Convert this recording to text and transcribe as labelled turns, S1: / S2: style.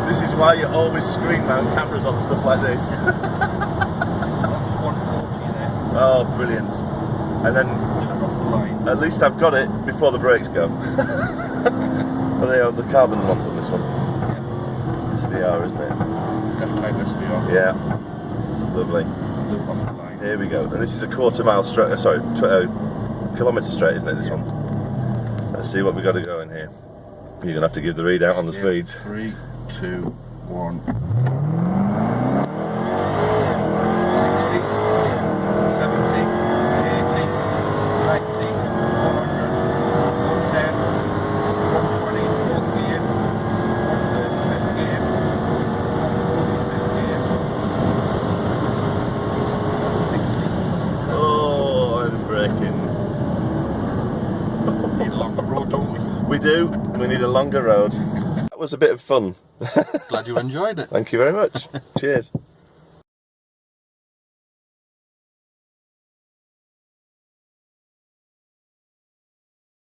S1: This is why you always screen mount cameras on stuff like this.
S2: 140 there.
S1: Oh, brilliant. And then
S2: Off the line.
S1: at least I've got it before the brakes go. Are they on the carbon ones on this one?
S2: Yeah.
S1: SVR, isn't it?
S2: F Type SVR.
S1: Yeah. Lovely.
S2: Off the line.
S1: Here we go. And this is a quarter-mile straight, sorry, kilometre straight, isn't it, this one? Let's see what we've got to go in here. You're going to have to give the readout on the speeds.
S2: 3, 2, 1. 60, 70, 80, 90, 100, 110, 120, 4th gear, 130, 5th gear, 140, 5th gear, 160.
S1: Oh, I'm braking.
S2: Need a longer road, don't we?
S1: We do. We need a longer road. That was a bit of fun.
S2: Glad you enjoyed it.
S1: Thank you very much. Cheers.